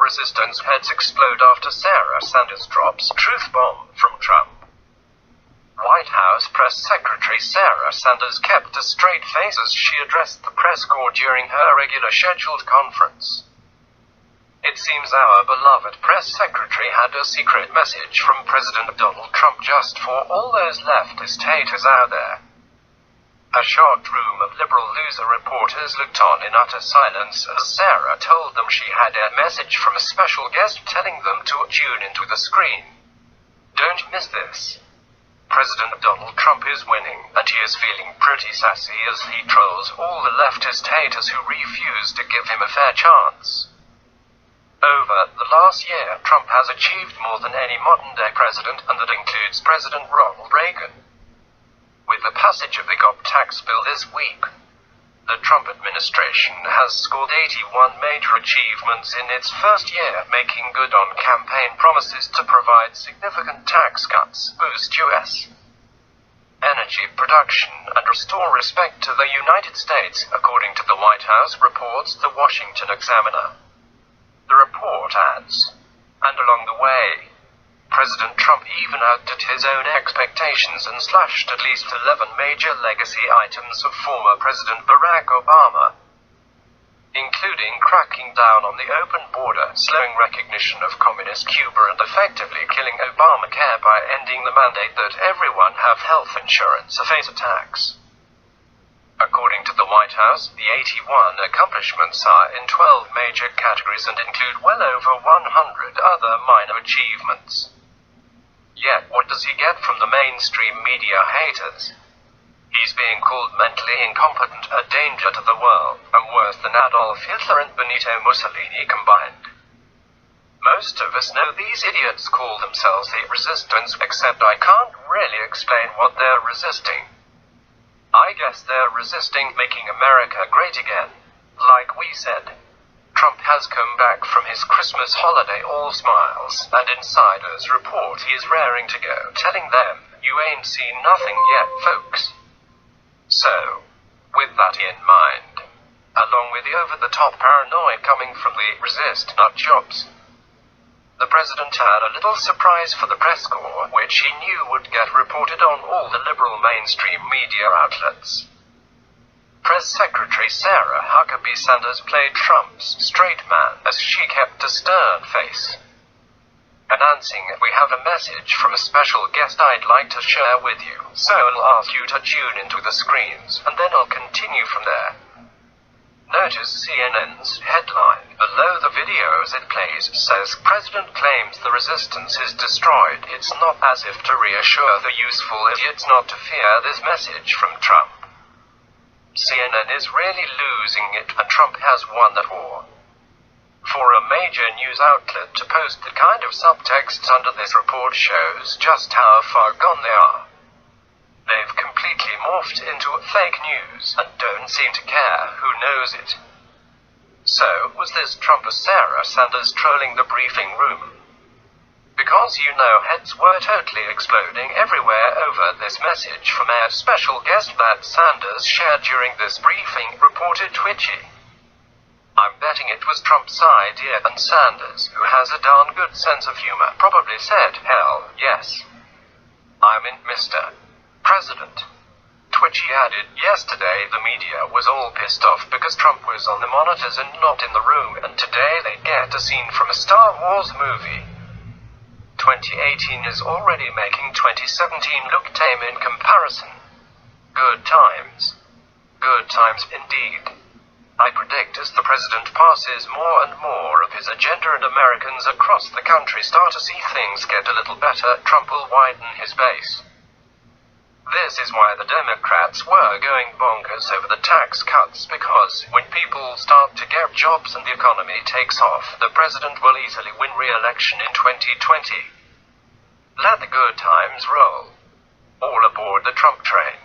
resistance heads explode after Sarah Sanders drops truth bomb from Trump. White House Press Secretary Sarah Sanders kept a straight face as she addressed the press corps during her regular scheduled conference. It seems our beloved press secretary had a secret message from President Donald Trump just for all those leftist haters out there. A shocked room of liberal loser reporters looked on in utter silence as Sarah told them she had a message from a special guest telling them to tune into the screen. Don't miss this. President Donald Trump is winning, and he is feeling pretty sassy as he trolls all the leftist haters who refuse to give him a fair chance. Over the last year, Trump has achieved more than any modern-day president, and that includes President Ronald Reagan. With the passage of the GOP tax bill this week, the Trump administration has scored 81 major achievements in its first year, making good on campaign promises to provide significant tax cuts, boost U.S. energy production, and restore respect to the United States, according to the White House, reports the Washington Examiner. The report adds, and along the way, President Trump even outdid his own expectations and slashed at least 11 major legacy items of former President Barack Obama, including cracking down on the open border, slowing recognition of communist Cuba, and effectively killing Obamacare by ending the mandate that everyone have health insurance or face a tax. According to the White House, the 81 accomplishments are in 12 major categories and include well over 100 other minor achievements. Yet, what does he get from the mainstream media haters? He's being called mentally incompetent, a danger to the world, and worse than Adolf Hitler and Benito Mussolini combined. Most of us know these idiots call themselves the resistance, except I can't really explain what they're resisting. I guess they're resisting making America great again. Like we said, Trump has come back from his Christmas holiday all smiles, and insiders report he is raring to go, telling them, "You ain't seen nothing yet, folks." So, with that in mind, along with the over-the-top paranoia coming from the resist nut jobs, the president had a little surprise for the press corps, which he knew would get reported on all the liberal mainstream media outlets. Press Secretary Sarah Huckabee Sanders played Trump's straight man as she kept a stern face, announcing, "We have a message from a special guest I'd like to share with you, so I'll ask you to tune into the screens, and then I'll continue from there." Notice CNN's headline below the video as it plays says, "President claims the resistance is destroyed. It's not as if to reassure the useful idiots not to fear this message from Trump." CNN is really losing it, and Trump has won the war. For a major news outlet to post the kind of subtexts under this report shows just how far gone they are. They've completely morphed into fake news and don't seem to care who knows it. So, was this Trump or Sarah Sanders trolling the briefing room? Because heads were totally exploding everywhere over this message from a special guest that Sanders shared during this briefing, reported Twitchy. I'm betting it was Trump's idea, and Sanders, who has a darn good sense of humor, probably said, "Hell, yes. I'm in, Mr. President." Twitchy added, "Yesterday the media was all pissed off because Trump was on the monitors and not in the room, and today they get a scene from a Star Wars movie. 2018 is already making 2017 look tame in comparison. Good times. Good times indeed. I predict as the president passes more and more of his agenda and Americans across the country start to see things get a little better, Trump will widen his base." This is why the Democrats were going bonkers over the tax cuts, because when people start to get jobs and the economy takes off, the president will easily win re-election in 2020. Let the good times roll. All aboard the Trump train.